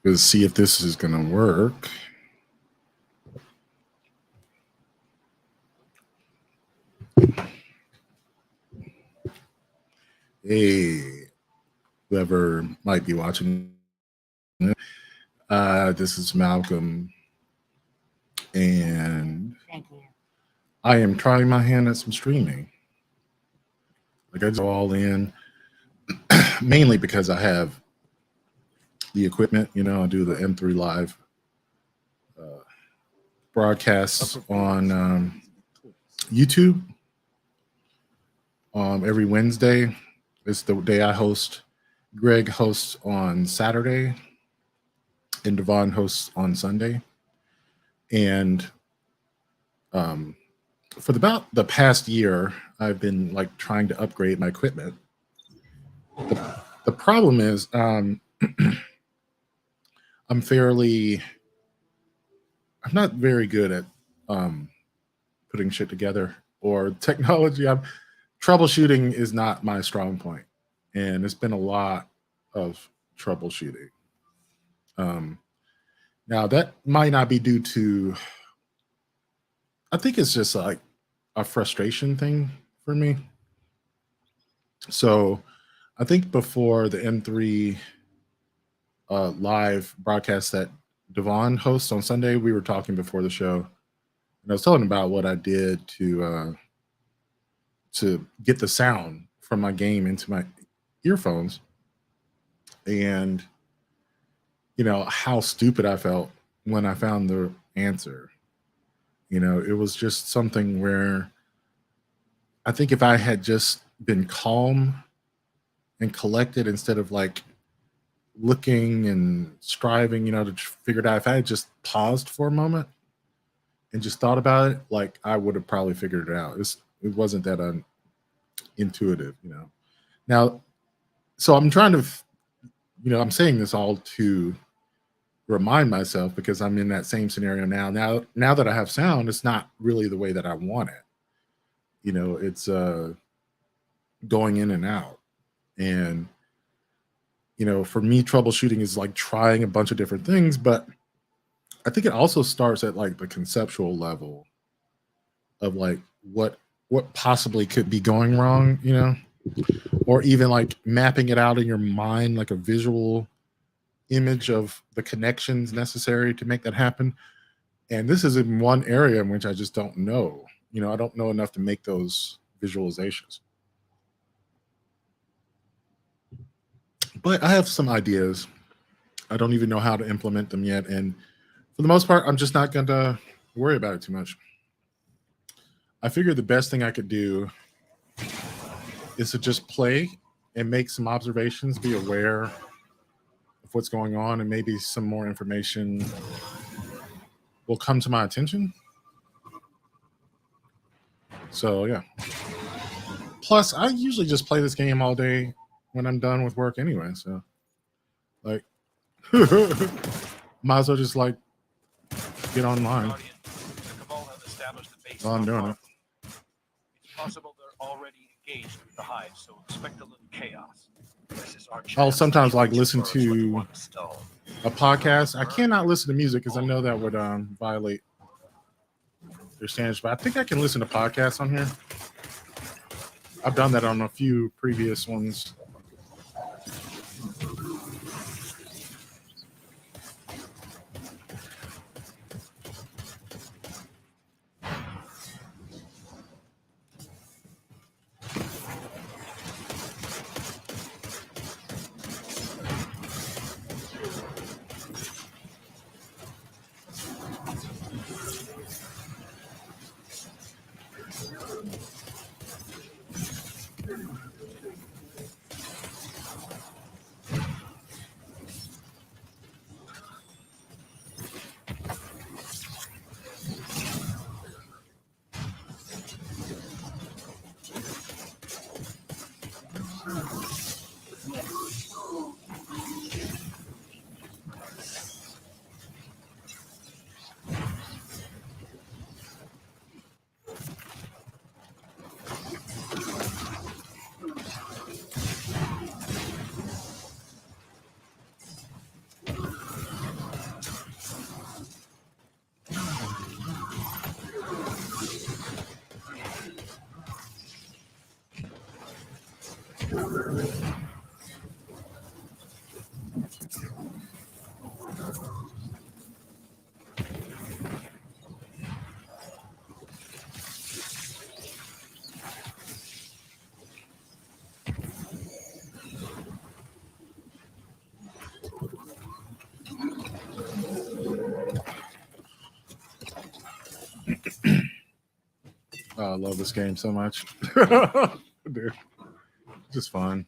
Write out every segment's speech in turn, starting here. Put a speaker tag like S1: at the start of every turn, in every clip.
S1: Let's see if this is going to work. Hey, whoever might be watching, this is Malcolm, and I am trying my hand at some streaming. Like I go all in, mainly because I have the equipment. I do the M3 live broadcasts on YouTube every Wednesday. It's the day I host. Greg hosts on Saturday, and Devon hosts on Sunday. And for about the past year, I've been like trying to upgrade my equipment. The problem is I'm not very good at putting shit together or technology. Troubleshooting is not my strong point, and it's been a lot of troubleshooting. Now that might not be due to. I think it's just like a frustration thing for me. So I think before the M3 live broadcast that Devon hosts on Sunday, we were talking before the show, and I was telling him about what I did to get the sound from my game into my earphones, and how stupid I felt when I found the answer. It was just something where I think if I had just been calm and collected instead of like looking and striving, to figure it out, if I had just paused for a moment and just thought about it, like I would have probably figured it out. It wasn't that intuitive. Now, so I'm trying to, I'm saying this all to remind myself because I'm in that same scenario now. Now that I have sound, it's not really the way that I want it. It's going in and out. And, for me, troubleshooting is like trying a bunch of different things, but I think it also starts at like the conceptual level of like what possibly could be going wrong, or even like mapping it out in your mind, like a visual image of the connections necessary to make that happen. And this is in one area in which I just don't know. I don't know enough to make those visualizations. But I have some ideas. I don't even know how to implement them yet. And for the most part, I'm just not going to worry about it too much. I figured the best thing I could do is to just play and make some observations, be aware of what's going on, and maybe some more information will come to my attention. So, yeah. Plus, I usually just play this game all day when I'm done with work anyway. So, like, might as well just, like, get online while I'm doing it.
S2: It's possible they're already engaged with the hive, so expect a little chaos.
S1: I'll sometimes, like, listen to a podcast. I cannot listen to music because I know that would violate their standards, but I think I can listen to podcasts on here. I've done that on a few previous ones. Oh, I love this game so much. Dude, just fun.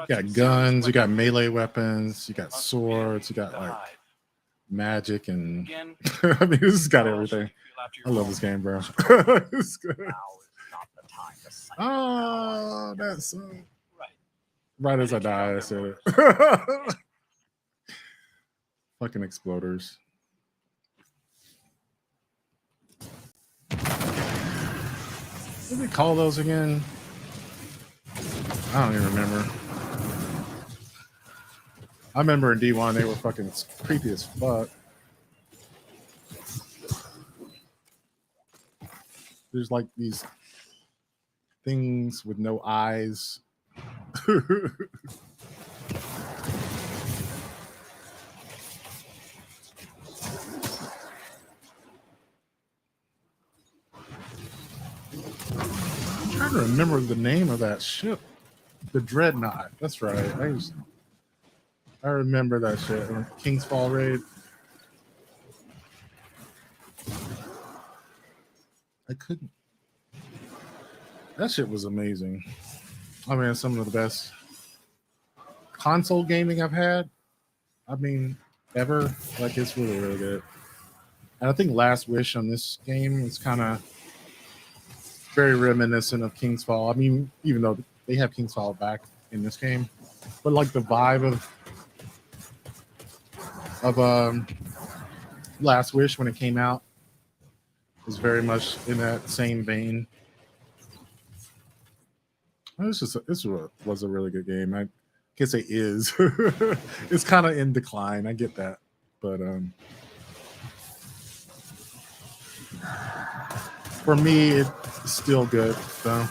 S1: You got guns, you got melee weapons, you got swords, you got like magic, and I mean, this has got everything. I love this game, bro. It's good. Oh, that's right as I die, I said it. Fucking exploders. What do they call those again? I don't even remember. I remember in D1 they were fucking creepy as fuck. There's like these things with no eyes. I'm trying to remember the name of that ship. The Dreadnought. That's right. I remember that shit. King's Fall Raid. I couldn't. That shit was amazing. I mean, it's some of the best console gaming I've had. I mean, ever. Like, it's really, really good. And I think Last Wish on this game is kind of very reminiscent of King's Fall. I mean, even though they have King's Fall back in this game, but like the vibe of Last Wish when it came out is very much in that same vein. This was a really good game. I guess it is. It's kind of in decline. I get that, but for me, it's still good. So.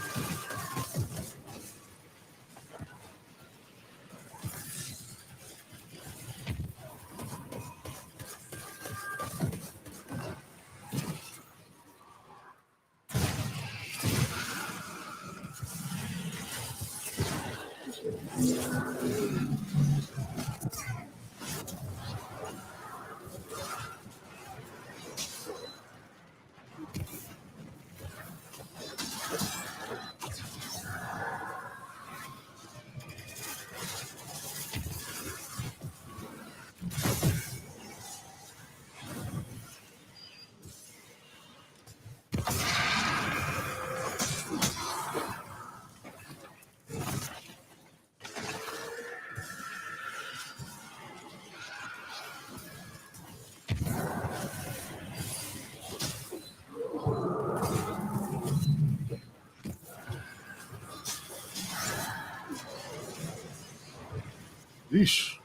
S1: Yeesh.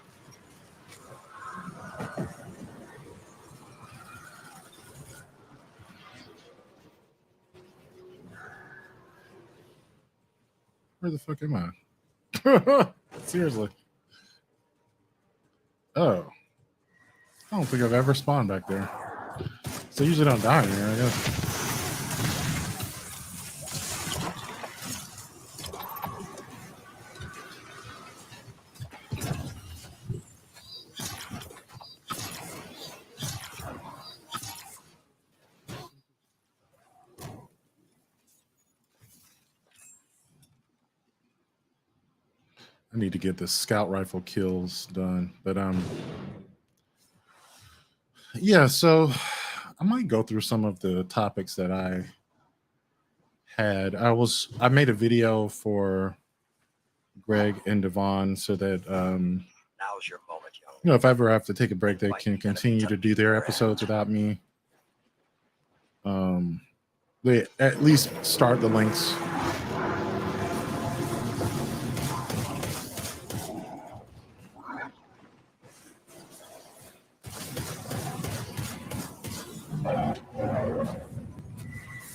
S1: Where the fuck am I? Seriously. Oh. I don't think I've ever spawned back there. So I usually don't die here, I guess. I need to get the scout rifle kills done. But yeah, so I might go through some of the topics that I had. I made a video for Greg and Devon so that
S3: Now's your moment, young.
S1: you know, if I ever have to take a break, they can continue to do their episodes without me. They at least start the links.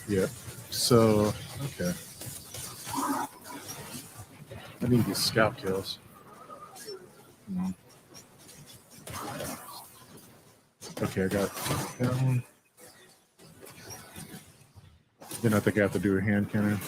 S1: Yeah. So okay. I need these scalp kills. Come on. Okay, I got that one. Then I think I have to do a hand cannon.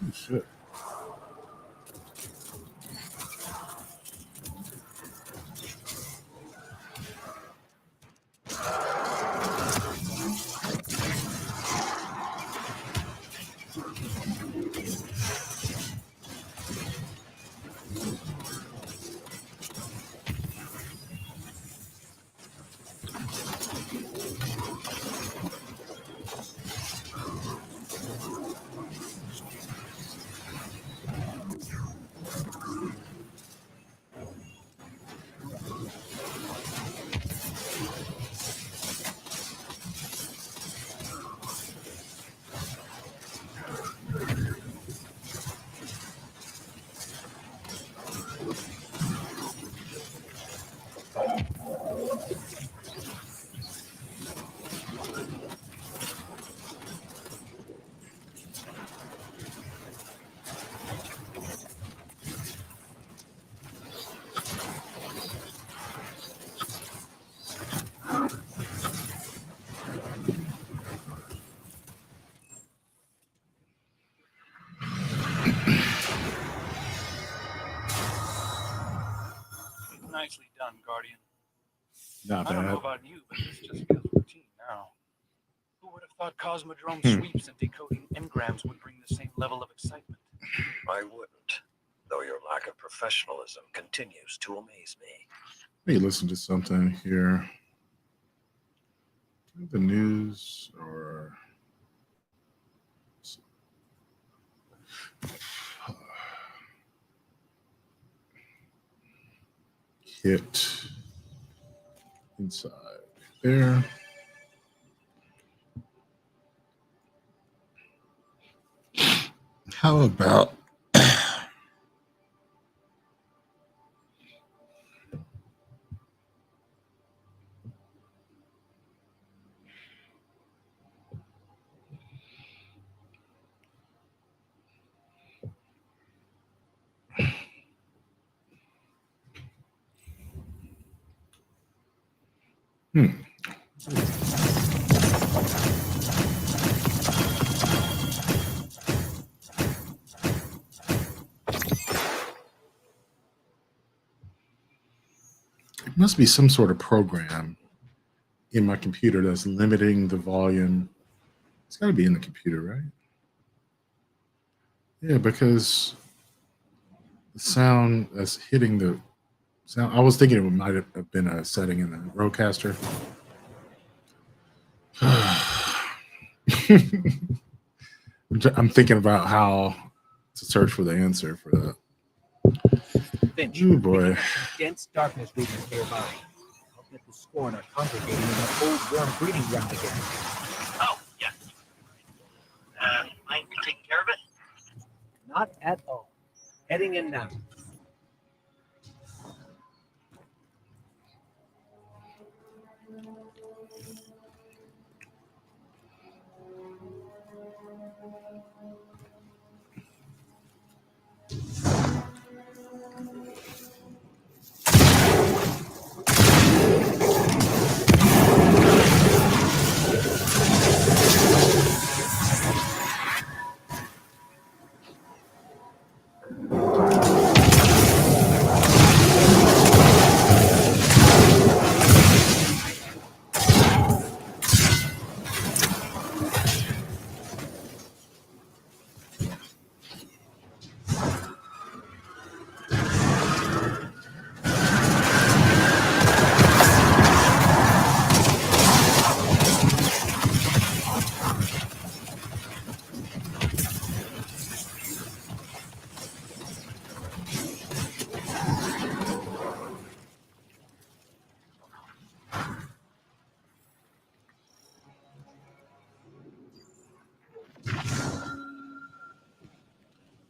S1: Oh, shit.
S2: Nicely done, Guardian.
S1: Not
S2: I don't know
S1: bad.
S2: about you, but this just feels routine now. Who would have thought Cosmodrome sweeps and decoding engrams would bring the same level of excitement?
S3: I wouldn't, though your lack of professionalism continues to amaze me.
S1: Let me listen to something here. The news or kit inside there. How about it must be some sort of program in my computer that's limiting the volume. It's got to be in the computer, right? Yeah, because the sound that's hitting the sound. I was thinking it might have been a setting in the Rodecaster. I'm thinking about how to search for the answer for that.
S4: Finch,
S1: Oh boy.
S4: dense darkness regions nearby. I'll get the Scorn are congregating in an old warm breeding ground again.
S3: Oh, yeah. Mind taking care of it?
S4: Not at all. Heading in now.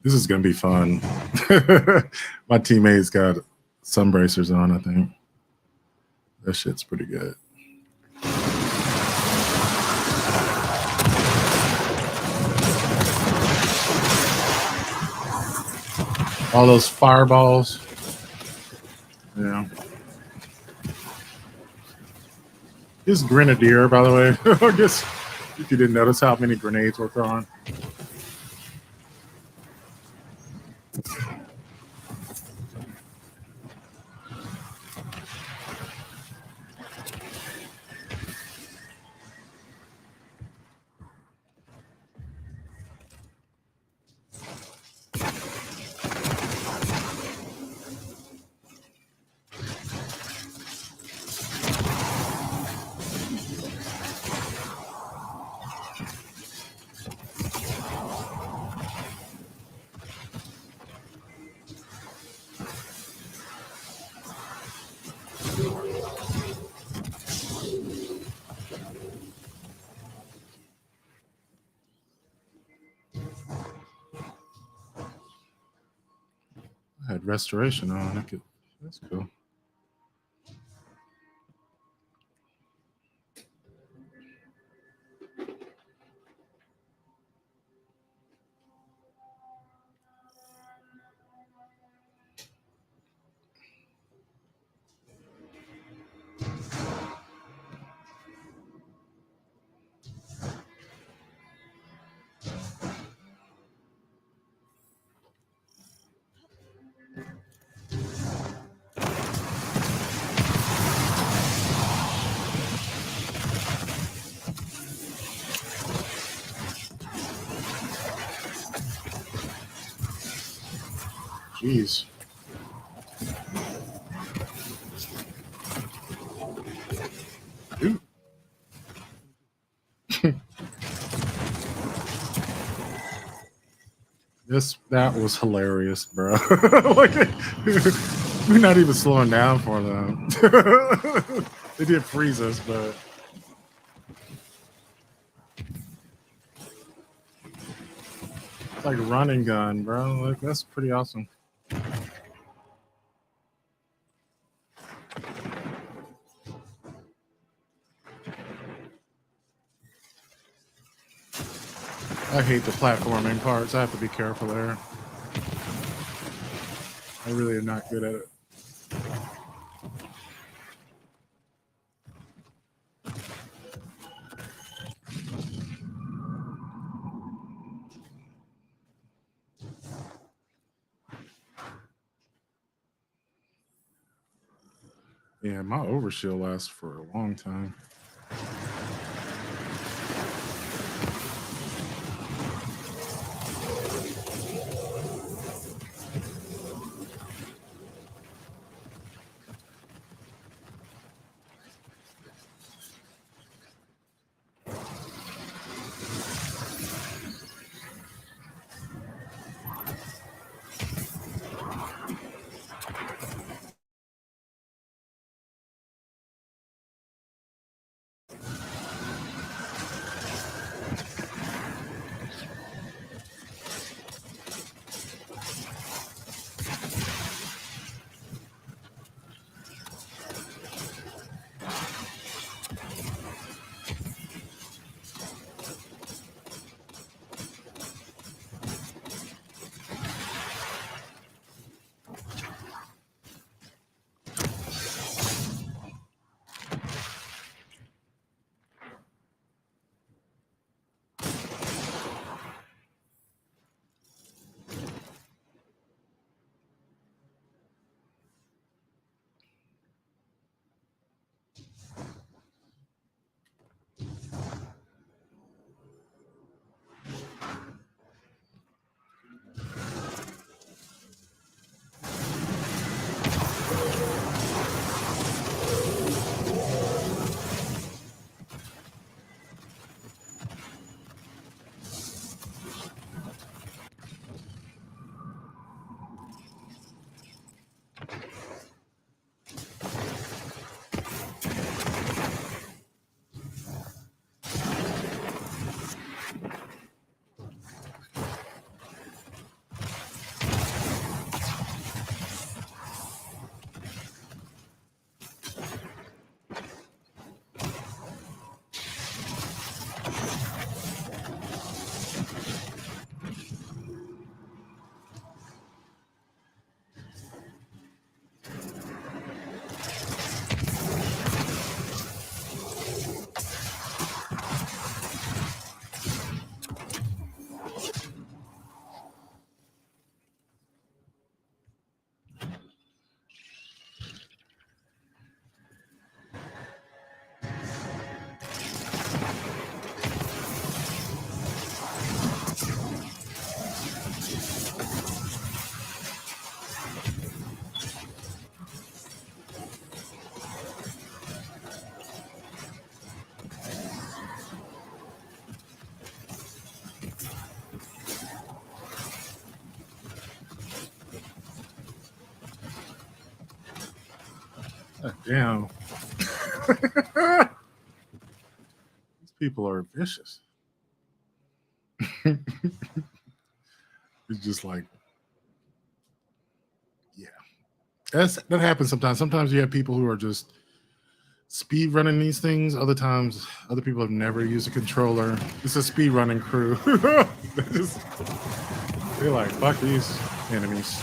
S1: This is gonna be fun. My teammates got sun bracers on, I think. That shit's pretty good. All those fireballs. Yeah. This grenadier, by the way. I guess if you didn't notice how many grenades were thrown. I had restoration on. That's cool. Jeez. Ooh. That was hilarious, bro. Like, We're not even slowing down for them. They did freeze us, but it's like a running gun, bro. Like, that's pretty awesome. I hate the platforming parts. I have to be careful there. I really am not good at it. Yeah, my overshield lasts for a long time. Damn. These people are vicious. It's just like, yeah. That happens sometimes. Sometimes you have people who are just speed running these things. Other times, other people have never used a controller. It's a speed running crew. They're like, fuck these enemies.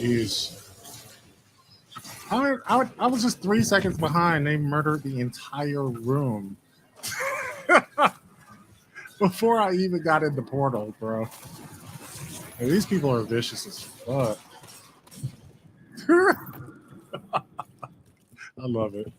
S1: Jeez. I was just 3 seconds behind. They murdered the entire room before I even got in the portal, bro. And these people are vicious as fuck. I love it.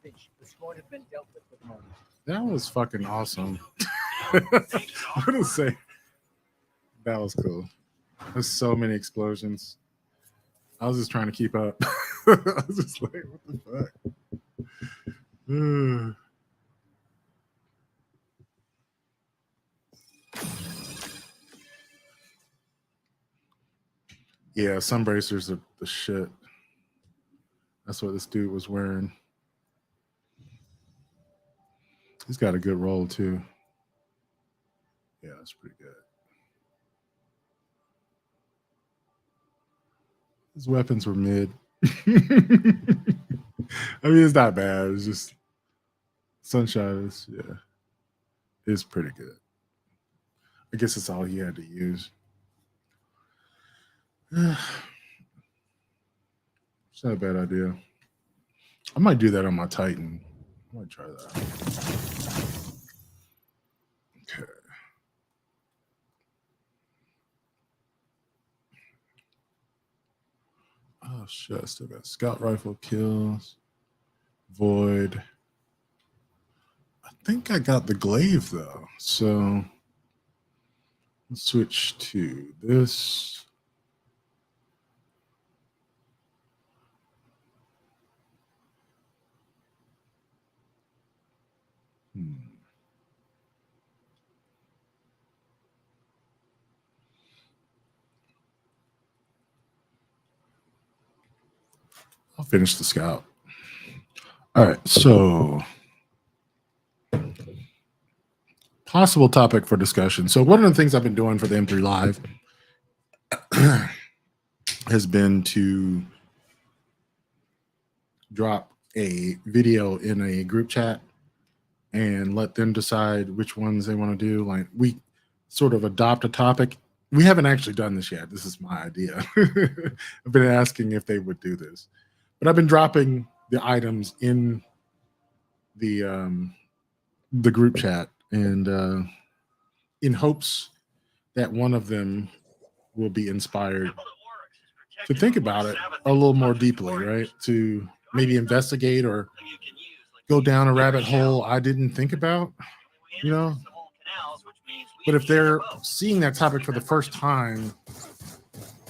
S4: Finch, the scorn has been dealt with the moment.
S1: That was fucking awesome. I'm gonna say that was cool. There's so many explosions. I was just trying to keep up. I was just like, what the fuck? Yeah, sun bracers are the shit. That's what this dude was wearing. He's got a good roll too. Yeah, that's pretty good. His weapons were mid. I mean, it's not bad. It's just Sunshine is, yeah, is pretty good. I guess that's all he had to use. It's not a bad idea. I might do that on my Titan. I might try that. Okay. Oh shit, I still got scout rifle kills. Void. I think I got the glaive though. So let's switch to this. I'll finish the scout. All right, so possible topic for discussion. So one of the things I've been doing for the M3 Live has been to drop a video in a group chat and let them decide which ones they want to do. Like we sort of adopt a topic. We haven't actually done this yet. This is my idea. I've been asking if they would do this, but I've been dropping the items in the group chat and in hopes that one of them will be inspired to think about it a little more deeply, right? To maybe investigate or go down a rabbit hole I didn't think about, you know? But if they're seeing that topic for the first time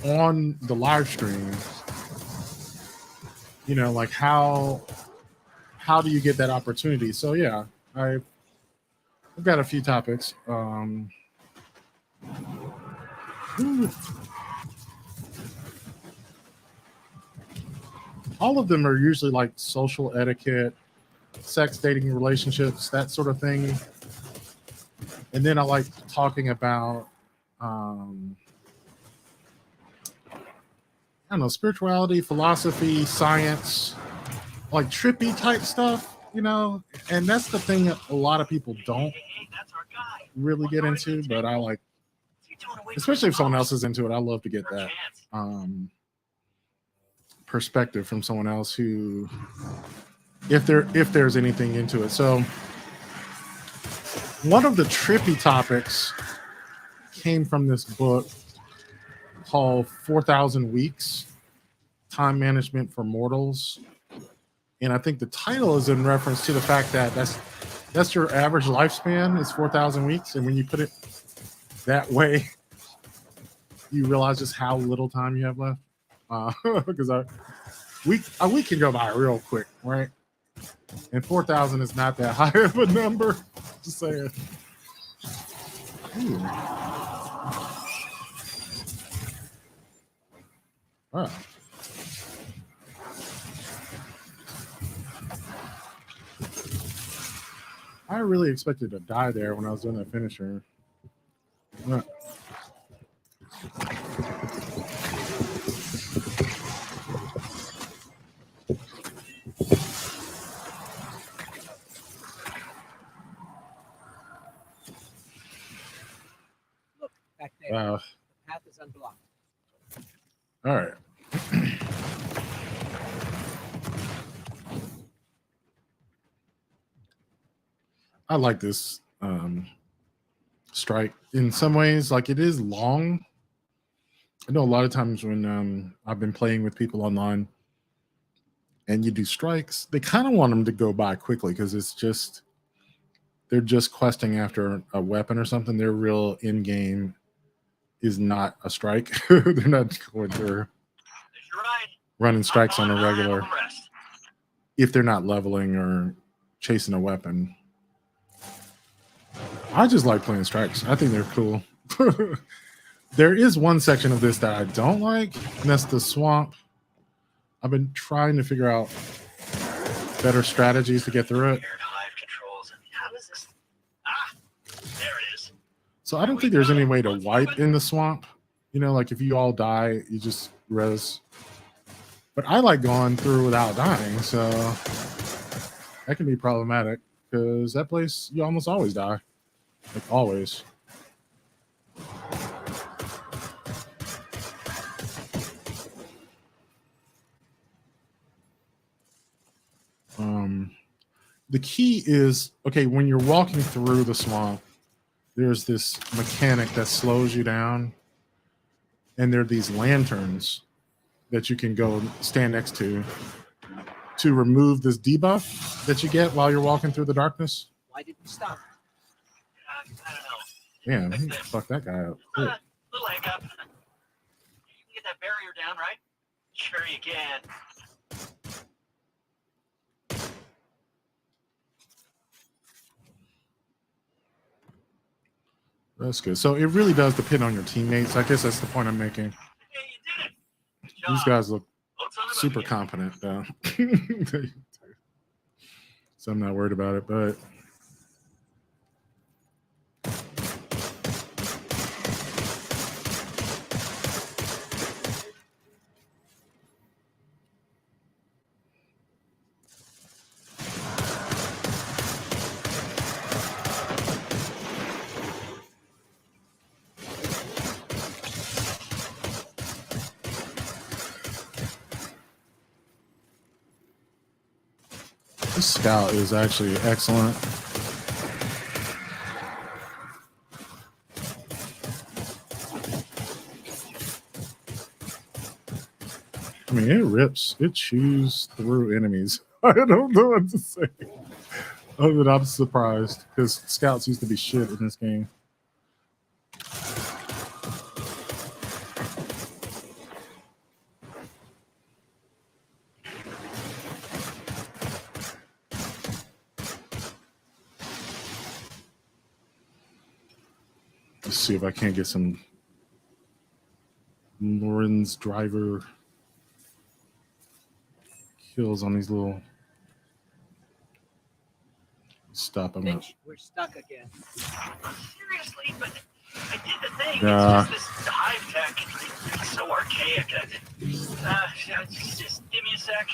S1: on the live stream, you know, like how do you get that opportunity? So yeah, I've got a few topics. All of them are usually like social etiquette, sex, dating, relationships, that sort of thing. And then I like talking about, I don't know, spirituality, philosophy, science, like trippy type stuff, you know. And that's the thing that a lot of people don't really get into, but I like, especially if someone else is into it, I love to get that perspective from someone else who, if there's anything into it. So one of the trippy topics came from this book called 4,000 Weeks, Time Management for Mortals. And I think the title is in reference to the fact that That's your average lifespan is 4,000 weeks, and when you put it that way, you realize just how little time you have left. Because a week can go by real quick, right? And 4,000 is not that high of a number. Just saying. Ooh. Wow. I really expected to die there when I was doing that finisher. Right.
S4: Look, back there.
S1: Wow.
S4: The path is unblocked.
S1: All right. I like this strike in some ways. Like, it is long. I know a lot of times when I've been playing with people online and you do strikes, they kind of want them to go by quickly because they're just questing after a weapon or something. Their real in game is not a strike. They're not going through running strikes on a regular if they're not leveling or chasing a weapon. I just like playing strikes. I think they're cool. There is one section of this that I don't like, and that's the swamp. I've been trying to figure out better strategies to get through it. So I don't think there's any way to wipe in the swamp. You know, like if you all die, you just res. But I like going through without dying, so that can be problematic because that place you almost always die. Like always. The key is, okay, when you're walking through the swamp, there's this mechanic that slows you down, and there are these lanterns that you can go stand next to remove this debuff that you get while you're walking through the darkness.
S4: Why did you stop?
S3: I don't know.
S1: Man, fuck that guy up. Quick.
S3: Little leg up. You can get that barrier down, right? Sure you can.
S1: That's good. So it really does depend on your teammates. I guess that's the point I'm making.
S3: Hey, you did it. Good
S1: These
S3: job.
S1: guys look
S3: What's on the
S1: super
S3: bucket?
S1: competent, though. So I'm not worried about it, but this scout is actually excellent. I mean, it rips. It chews through enemies. I don't know what to say. Other than I'm surprised because scouts used to be shit in this game. Let's see if I can't get some Lauren's driver kills on these little. Stop him up.
S4: Mitch, we're stuck again.
S3: Seriously, but I did the thing.
S1: Yeah.
S3: It's just this hive tech. It's so archaic. Just give me a sec.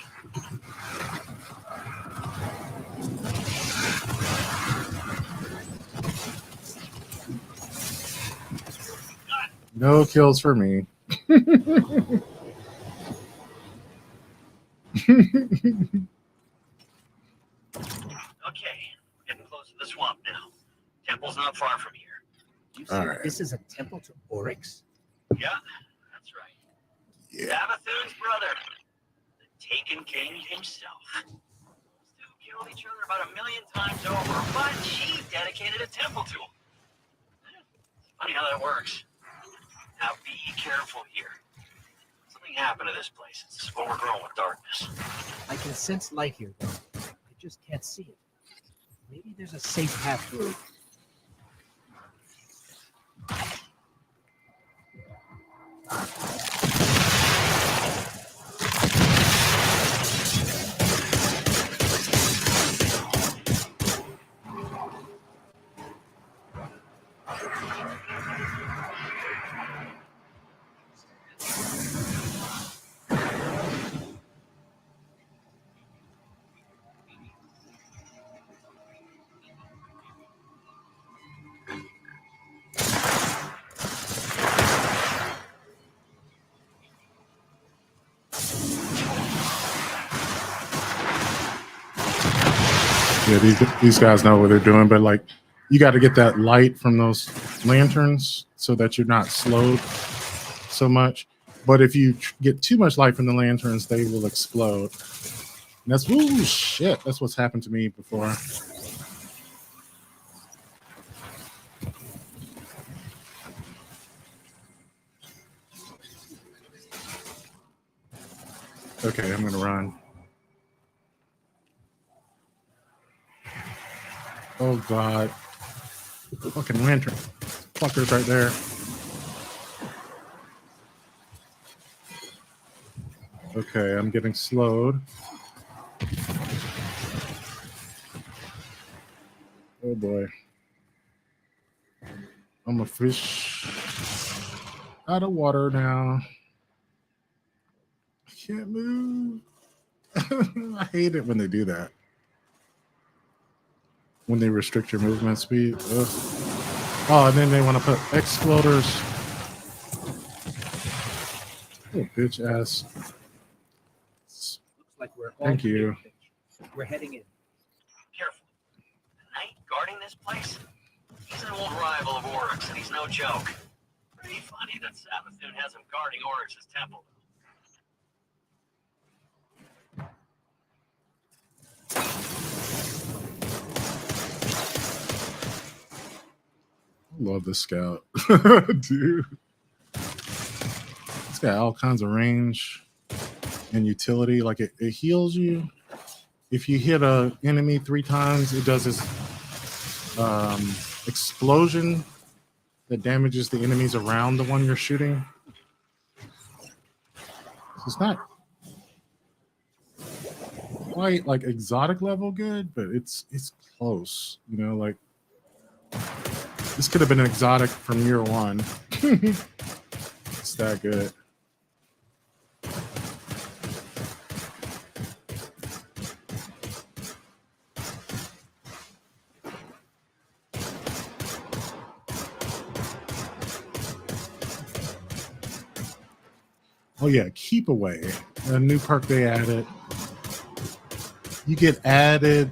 S1: No kills for me.
S3: Okay, we're getting close to the swamp now. Temple's not far from here.
S4: You said
S1: All right.
S4: this is a temple to Oryx?
S3: Yeah, that's right.
S1: Yeah.
S3: Savathun's brother, the Taken King himself. Stu killed each other about 1,000,000 times over, but she dedicated a temple to him. Funny how that works. Now be careful here. Something happened to this place. It's overgrown with darkness.
S4: I can sense light here, though. I just can't see it. Maybe there's a safe path through.
S1: Yeah, these guys know what they're doing, but like you got to get that light from those lanterns so that you're not slowed so much. But if you get too much light from the lanterns, they will explode. And that's ooh shit. That's what's happened to me before. Okay, I'm gonna run. Oh god. Fucking lantern. Fuckers right there. Okay, I'm getting slowed. Oh boy. I'm a fish out of water now. I can't move. I hate it when they do that. When they restrict your movement speed. Ugh. Oh, and then they want to put exploders. Oh, bitch ass.
S4: Looks like we're all
S1: Thank you.
S4: here. We're heading in.
S3: Careful. The knight guarding this place? He's an old rival of Oryx, and he's no joke. Pretty funny that Savathun has him guarding Oryx's temple.
S1: Love the scout. Dude. It's got all kinds of range and utility. Like it heals you. If you hit a enemy 3 times, it does this explosion that damages the enemies around the one you're shooting. It's not quite like exotic level good, but it's close. You know, like this could have been an exotic from year 1. It's that good. Oh yeah, keep away. A new perk they added. You get added,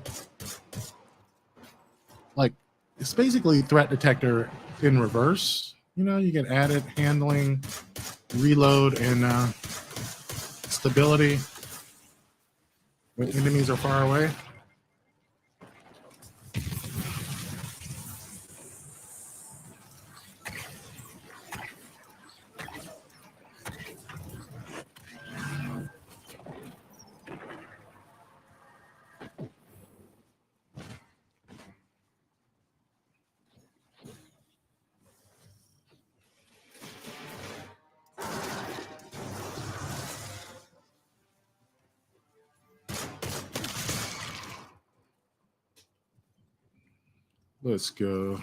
S1: like it's basically threat detector in reverse. You know, you get added handling, reload, and stability when enemies are far away. Let's go.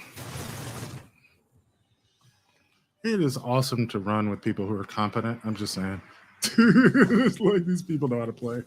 S1: It is awesome to run with people who are competent. I'm just saying. It's like these people know how to play.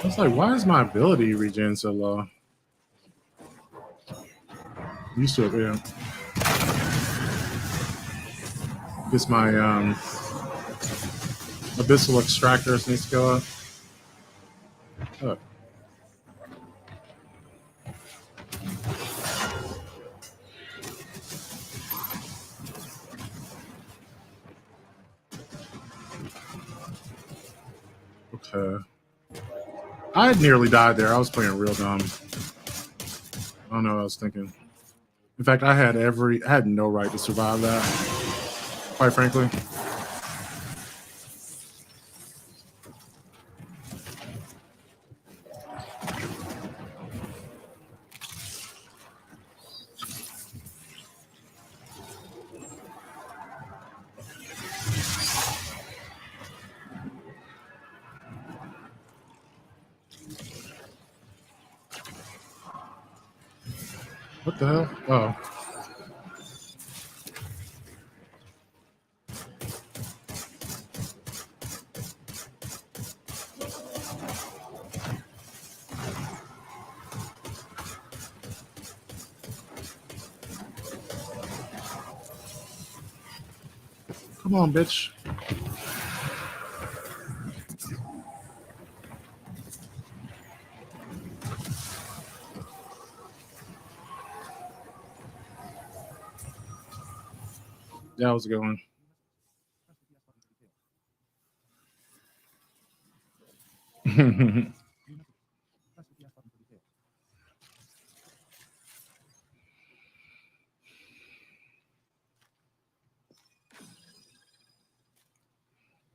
S1: was like, why is my ability regen so low? Used to it, yeah. Guess my abyssal extractors needs to go up. Oh. Okay. I had nearly died there. I was playing real dumb. I don't know what I was thinking. In fact, I had no right to survive that, quite frankly. What the hell? Oh. Come on, bitch. That was a good one.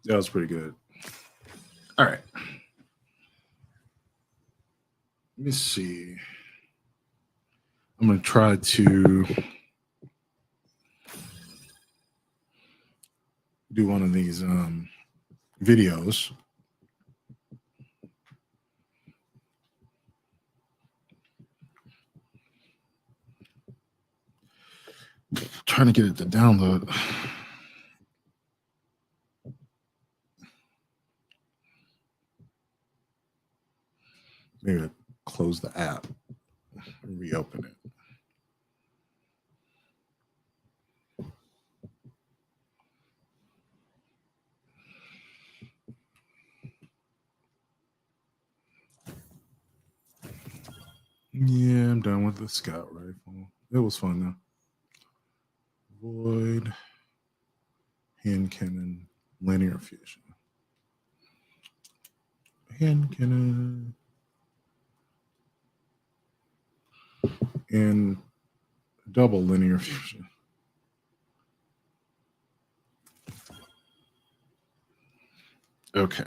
S1: That was pretty good. All right. Let me see. I'm going to try to do one of these videos. Trying to get it to download. Maybe close the app and reopen it. Yeah, I'm done with the scout rifle. It was fun though. Void, hand cannon, linear fusion. Hand cannon. And double linear fusion. Okay.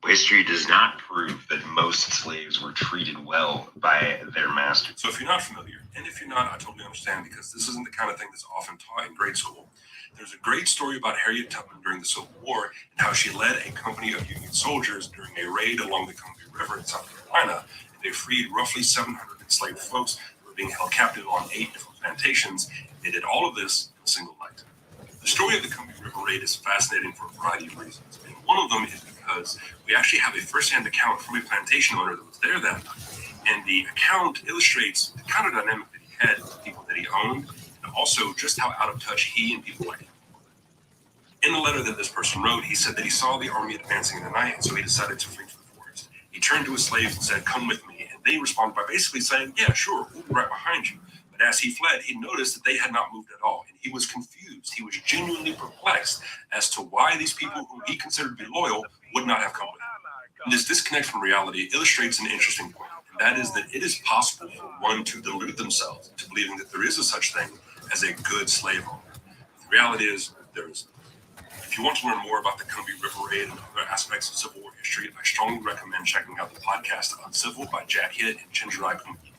S5: History does not prove that most slaves were treated well by their masters.
S6: So if you're not familiar, and if you're not, I totally understand, because this isn't the kind of thing that's often taught in grade school. There's a great story about Harriet Tubman during the Civil War and how she led a company of Union soldiers during a raid along the Columbia River in South Carolina, and they freed roughly 700 enslaved folks who were being held captive on 8 different plantations. They did all of this in a single night. The story of the Columbia River raid is fascinating for a variety of reasons, and one of them is because we actually have a first-hand account from a plantation owner that was there that night, and the account illustrates the kind of dynamic that he had with the people that he owned, and also just how out of touch he and people like him were. In the letter that this person wrote, he said that he saw the army advancing in the night, and so he decided to flee for the forest. He turned to his slaves and said, "Come with me," and they responded by basically saying, "Yeah, sure, we'll be right behind you." But as he fled, he noticed that they had not moved at all, and he was confused. He was genuinely perplexed as to why these people whom he considered to be loyal would not have come with him. And this disconnect from reality illustrates an interesting point, and that is that it is possible for one to delude themselves into believing that there is a such thing as a good slave owner. The reality is there is. If you want to learn more about the Columbia River Raid and other aspects of Civil War history, I strongly recommend checking out the podcast Uncivil by Jack Hitt and Chinjirai Kumbi.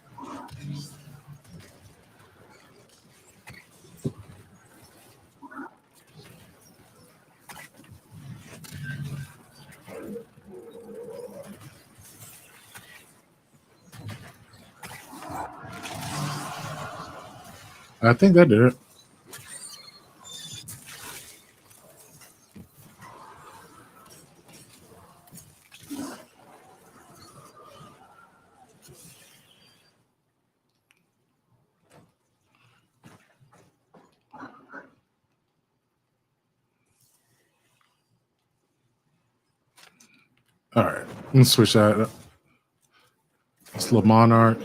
S1: I think that did it. All right, let's switch that up. It's Le Monarch.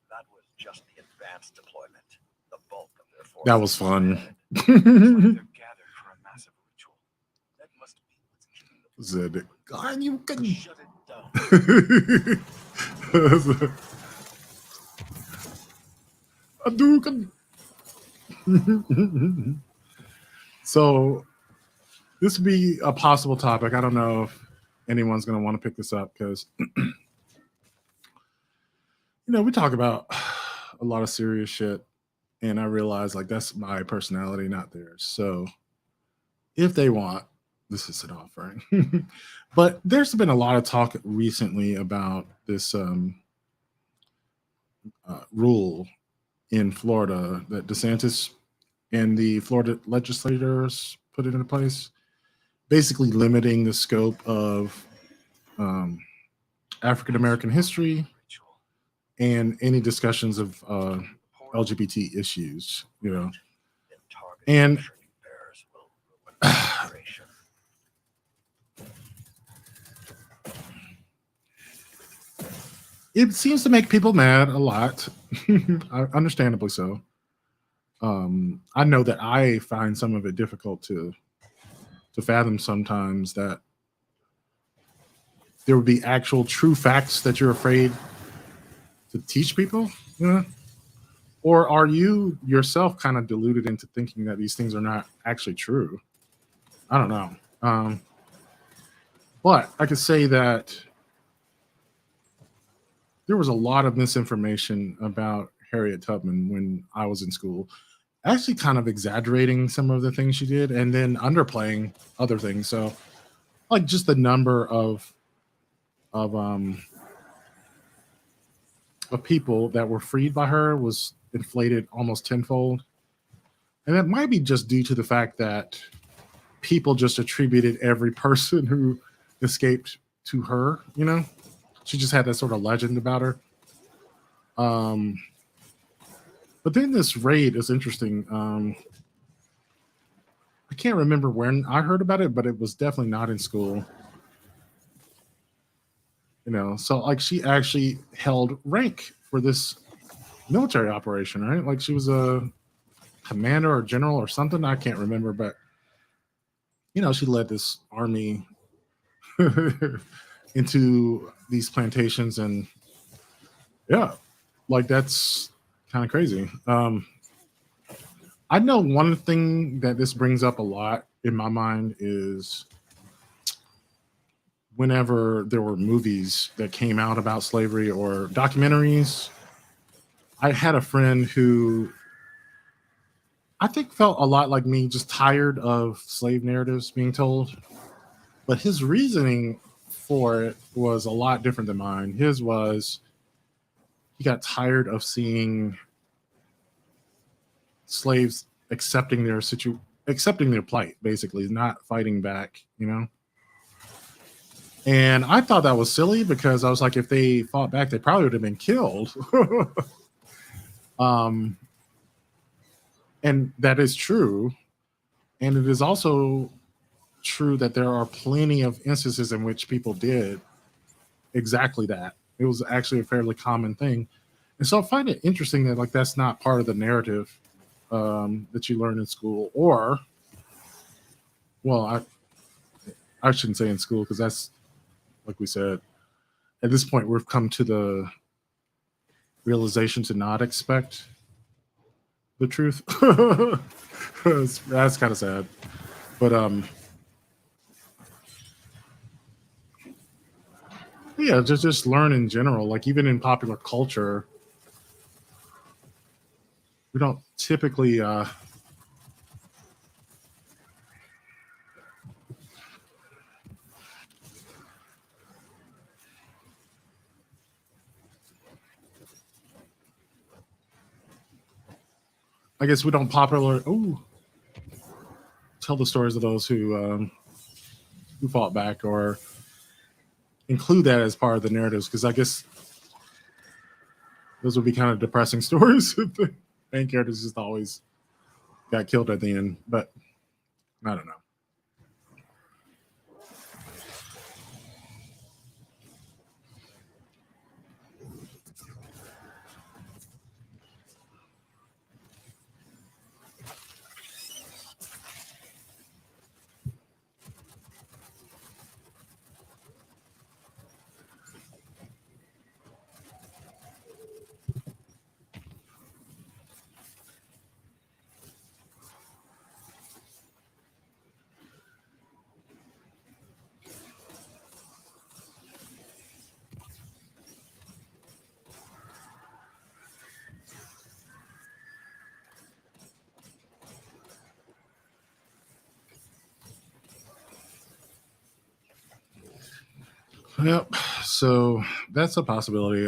S3: That was just the advanced deployment. The bulk of their forces.
S1: That was fun.
S2: They're gathered for a massive ritual. That must be what's keeping the
S1: Zed, God, you can.
S2: shut it down.
S1: Hadouken. So this would be a possible topic. I don't know if anyone's going to want to pick this up because, we talk about a lot of serious shit, and I realize like that's my personality, not theirs. So if they want, this is an offering. But there's been a lot of talk recently about this rule in Florida that DeSantis and the Florida legislators put it into place, basically limiting the scope of African American history
S2: Ritual.
S1: and any discussions of LGBT issues,
S3: target
S1: And-
S3: shrinking bears will ruin the operation.
S1: It seems to make people mad a lot, understandably so. I know that I find some of it difficult to fathom sometimes that there would be actual true facts that you're afraid to teach people, or are you yourself kind of deluded into thinking that these things are not actually true? I don't know. But I could say that there was a lot of misinformation about Harriet Tubman when I was in school, actually kind of exaggerating some of the things she did and then underplaying other things. So like just the number of people that were freed by her was inflated almost tenfold. And that might be just due to the fact that people just attributed every person who escaped to her, She just had that sort of legend about her. But then this raid is interesting. I can't remember when I heard about it, but it was definitely not in school. So like she actually held rank for this military operation, right? Like she was a commander or general or something. I can't remember, but she led this army into these plantations, and yeah, like that's kind of crazy. I know one thing that this brings up a lot in my mind is whenever there were movies that came out about slavery or documentaries, I had a friend who I think felt a lot like me, just tired of slave narratives being told. But his reasoning for it was a lot different than mine. His was he got tired of seeing slaves accepting their plight, basically, not fighting back, And I thought that was silly because I was like, if they fought back, they probably would have been killed. And that is true. And it is also true that there are plenty of instances in which people did exactly that. It was actually a fairly common thing. And so I find it interesting that like that's not part of the narrative that you learn in school, or, well, I shouldn't say in school because that's, like we said, at this point we've come to the realization to not expect the truth. That's kind of sad, but yeah, just learn in general. Like even in popular culture, we don't typically I guess we don't tell the stories of those who fought back, or include that as part of the narratives, because I guess those would be kind of depressing stories if the main characters just always got killed at the end. But I don't know. Yep. So that's a possibility.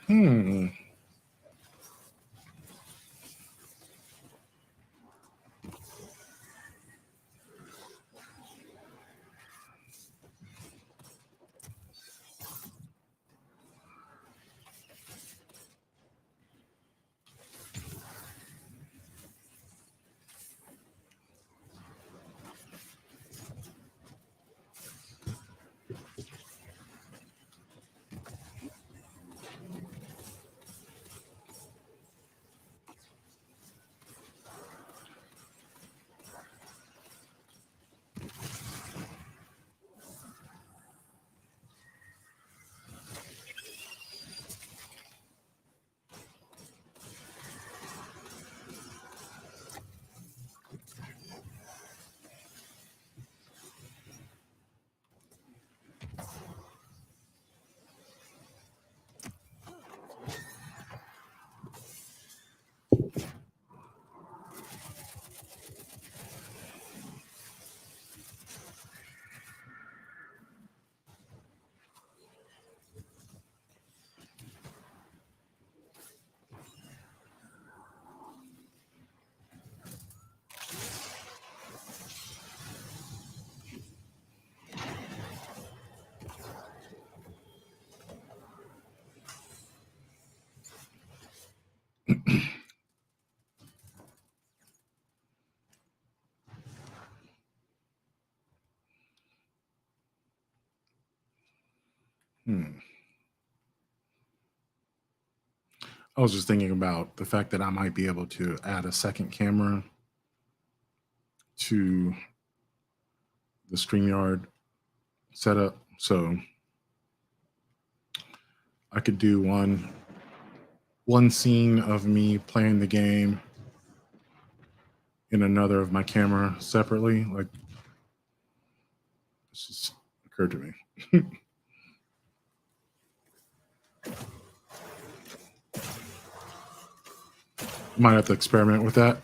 S1: Hmm. Hmm. I was just thinking about the fact that I might be able to add a second camera to the StreamYard setup. So I could do one scene of me playing the game and another of my camera separately. Like, it's just occurred to me. Might have to experiment with that.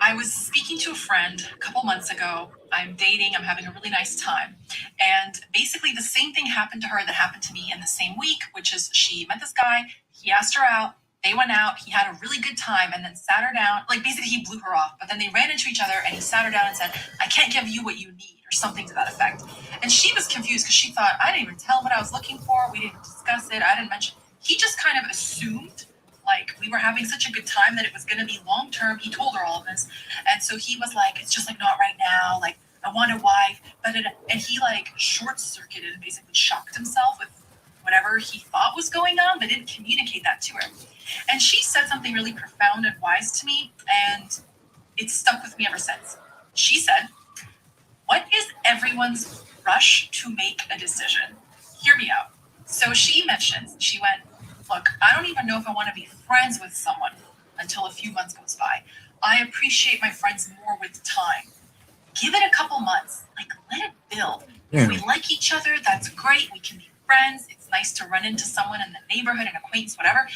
S7: I was speaking to a friend a couple months ago. I'm dating, I'm having a really nice time. And basically, the same thing happened to her that happened to me in the same week, which is she met this guy, he asked her out, they went out, he had a really good time, and then sat her down. Like, basically, he blew her off, but then they ran into each other, and he sat her down and said, I can't give you what you need, or something to that effect. And she was confused because she thought, I didn't even tell him what I was looking for. We didn't discuss it. I didn't mention. He just kind of assumed like we were having such a good time that it was going to be long term. He told her all of this, and so he was like, "It's just like not right now. Like I want a wife," and he like short circuited and basically shocked himself with whatever he thought was going on, but didn't communicate that to her. And she said something really profound and wise to me, and it's stuck with me ever since. She said, "What is everyone's rush to make a decision? Hear me out." So she mentions, she went, "Look, I don't even know if I want to be friends with someone until a few months goes by. I appreciate my friends more with time. Give it a couple months. Like, let it build. If we like each other, that's great. We can be friends. It's nice to run into someone in the neighborhood, an acquaintance, whatever.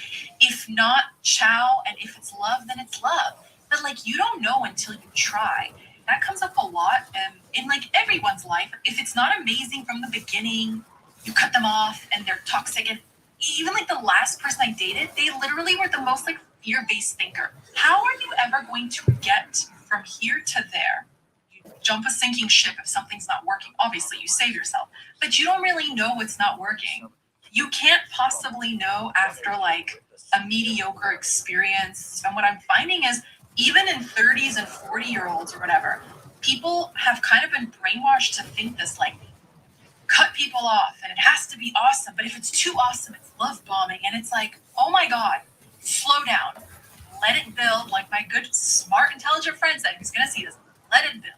S7: If not, ciao. And if it's love, then it's love. But, like, you don't know until you try." That comes up a lot in, like, everyone's life. If it's not amazing from the beginning, you cut them off and they're toxic. And even, like, the last person I dated, they literally were the most, like, fear-based thinker. How are you ever going to get from here to there? Jump a sinking ship if something's not working. Obviously, you save yourself, but you don't really know what's not working. You can't possibly know after like a mediocre experience. And what I'm finding is even in 30s and 40-year-olds or whatever, people have kind of been brainwashed to think this like cut people off and it has to be awesome. But if it's too awesome, it's love bombing. And it's like, oh my God, slow down. Let it build. Like my good, smart, intelligent friend said, who's going to see this, let it build.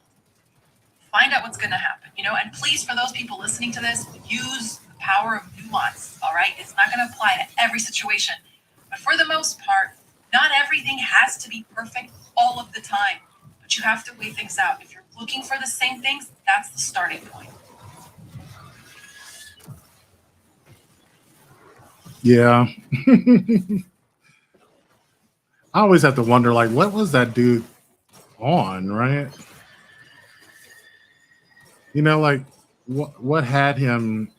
S7: Find out what's going to happen, you know, and please, for those people listening to this, use the power of nuance, all right? It's not going to apply to every situation, but for the most part, not everything has to be perfect all of the time, but you have to weigh things out. If you're looking for the same things, that's the starting point.
S1: Yeah. I always have to wonder, like, what was that dude on, right? You know, like, what had him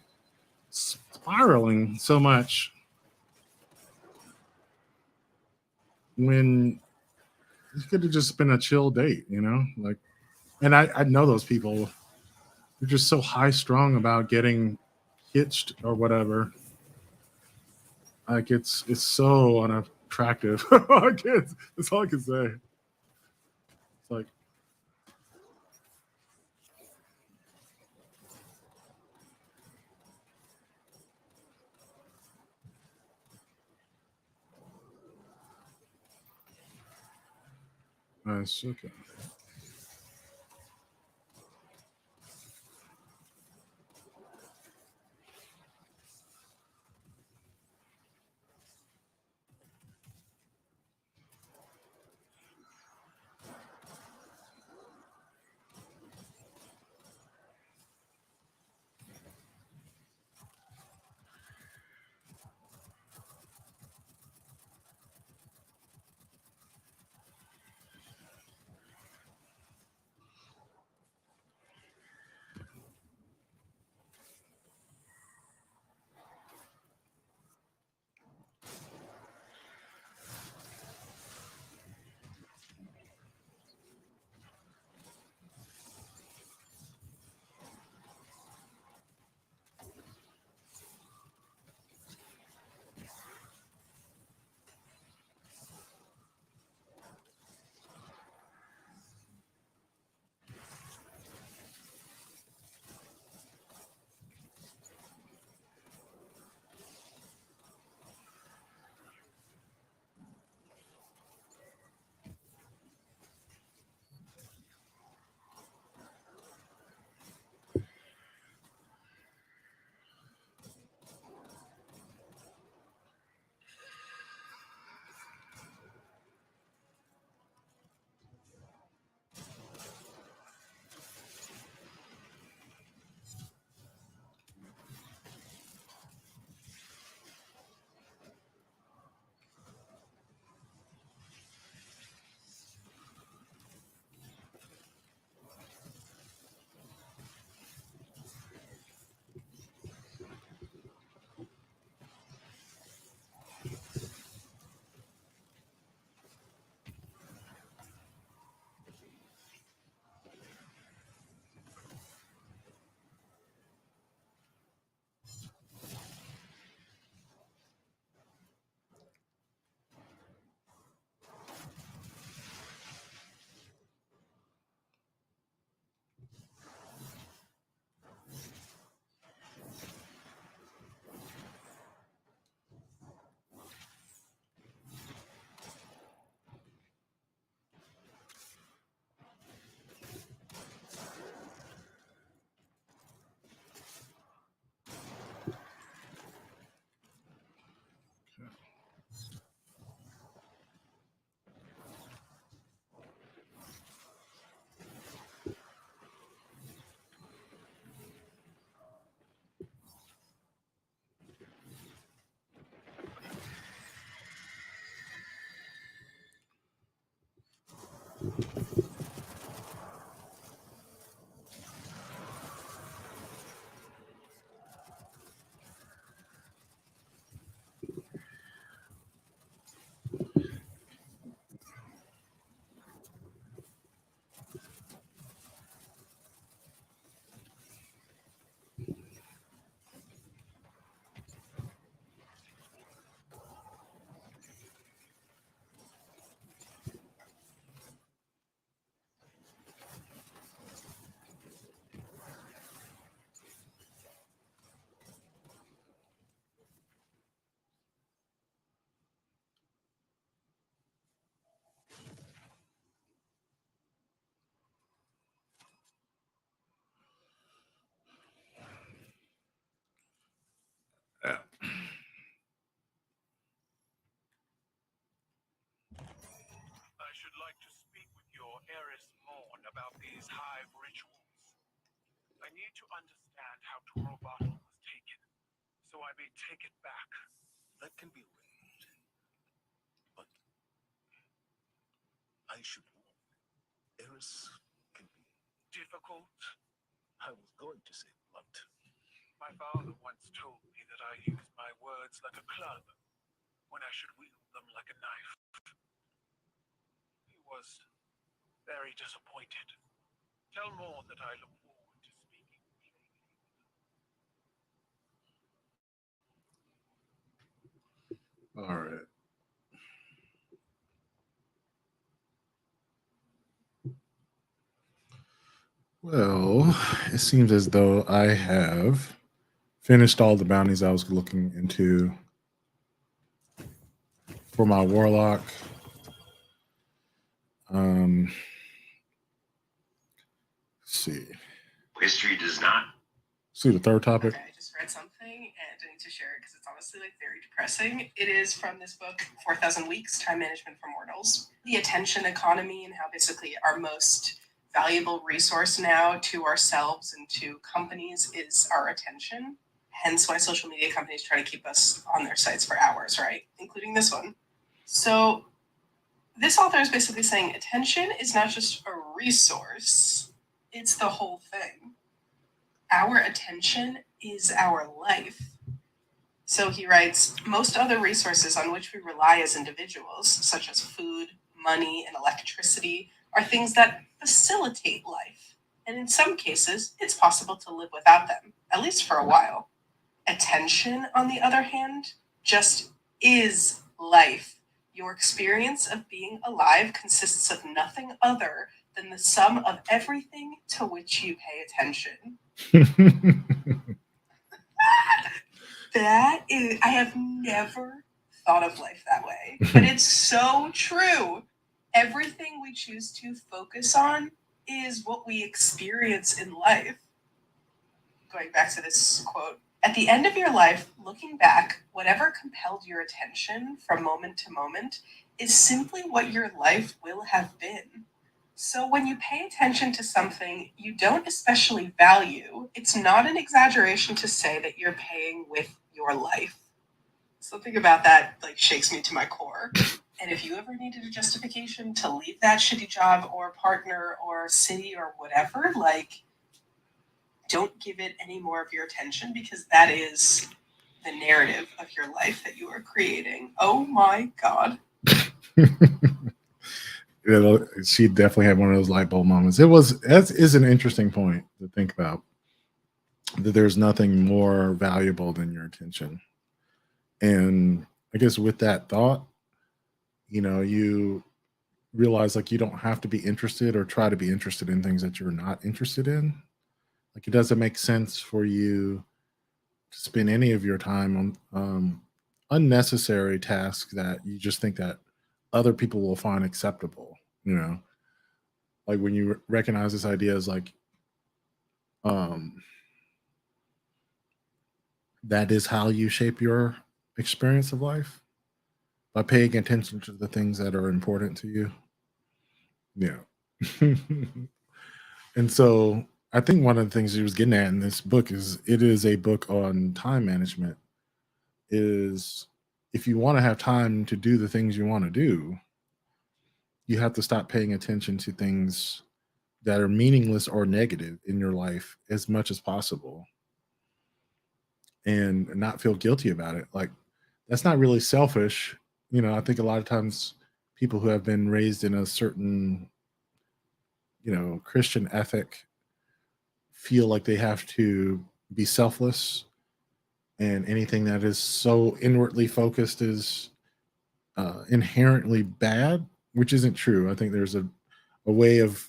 S1: spiraling so much when it could have just been a chill date, you know? Like, and I know those people, they're just so high strung about getting hitched or whatever. Like, it's so unattractive. That's all I can say. It's like, nice, okay.
S2: like to speak with your heiress Morn about these hive rituals. I need to understand how Toro Bottle was taken, so I may take it back.
S8: That can be arranged. But I should warn you, Eris can be
S2: Difficult?
S8: I was going to say blunt.
S2: My father once told me that I use my words like a club when I should wield them like a knife. He was very disappointed. Tell Morn that I look forward to speaking plainly.
S1: All right. Well, it seems as though I have finished all the bounties I was looking into for my warlock. Let's see.
S5: History does not.
S1: See the third topic.
S7: Okay, I just read something and I need to share it because it's honestly like very depressing. It is from this book, 4,000 Weeks, Time Management for Mortals. The attention economy and how basically our most valuable resource now to ourselves and to companies is our attention. Hence why social media companies try to keep us on their sites for hours, right? Including this one. So this author is basically saying attention is not just a resource, it's the whole thing. Our attention is our life. So he writes, most other resources on which we rely as individuals, such as food, money, and electricity, are things that facilitate life. And in some cases, it's possible to live without them, at least for a while. Attention, on the other hand, just is life. Your experience of being alive consists of nothing other than the sum of everything to which you pay attention. That is, I have never thought of life that way, but it's so true. Everything we choose to focus on is what we experience in life. Going back to this quote, at the end of your life, looking back, whatever compelled your attention from moment to moment is simply what your life will have been. So when you pay attention to something you don't especially value, it's not an exaggeration to say that you're paying with your life. Something about that like shakes me to my core. And if you ever needed a justification to leave that shitty job or partner or city or whatever, like, don't give it any more of your attention because that is the narrative of your life that you are creating. Oh my God.
S1: She definitely had one of those light bulb moments. That is an interesting point to think about, that there's nothing more valuable than your attention. And I guess with that thought, you realize like you don't have to be interested or try to be interested in things that you're not interested in. Like it doesn't make sense for you to spend any of your time on unnecessary tasks that you just think that other people will find acceptable. Like when you recognize this idea as like that is how you shape your experience of life, by paying attention to the things that are important to you. Yeah. And so I think one of the things he was getting at in this book is it is a book on time management. Is if you want to have time to do the things you want to do, you have to stop paying attention to things that are meaningless or negative in your life as much as possible and not feel guilty about it. Like that's not really selfish. I think a lot of times people who have been raised in a certain, Christian ethic feel like they have to be selfless, and anything that is so inwardly focused is inherently bad, which isn't true. I think there's a way of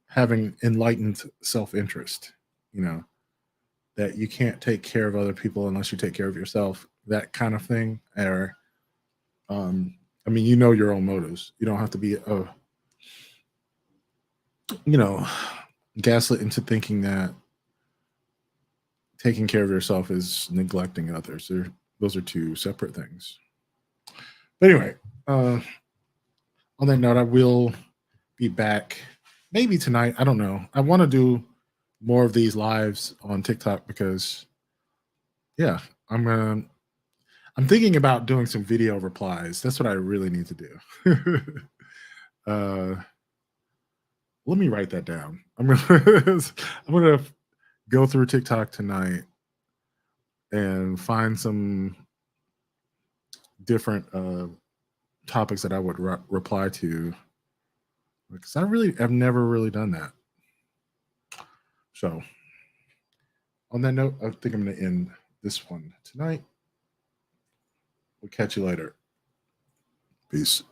S1: having enlightened self-interest, that you can't take care of other people unless you take care of yourself, that kind of thing. Or, your own motives. You don't have to be, gaslit into thinking that taking care of yourself is neglecting others. Those are two separate things. But anyway, on that note, I will be back maybe tonight. I don't know. I want to do more of these lives on TikTok because, yeah, I'm thinking about doing some video replies. That's what I really need to do. Let me write that down. I'm gonna go through TikTok tonight and find some different topics that I would reply to, because I've never really done that. So on that note, I think I'm going to end this one tonight. We'll catch you later. Peace.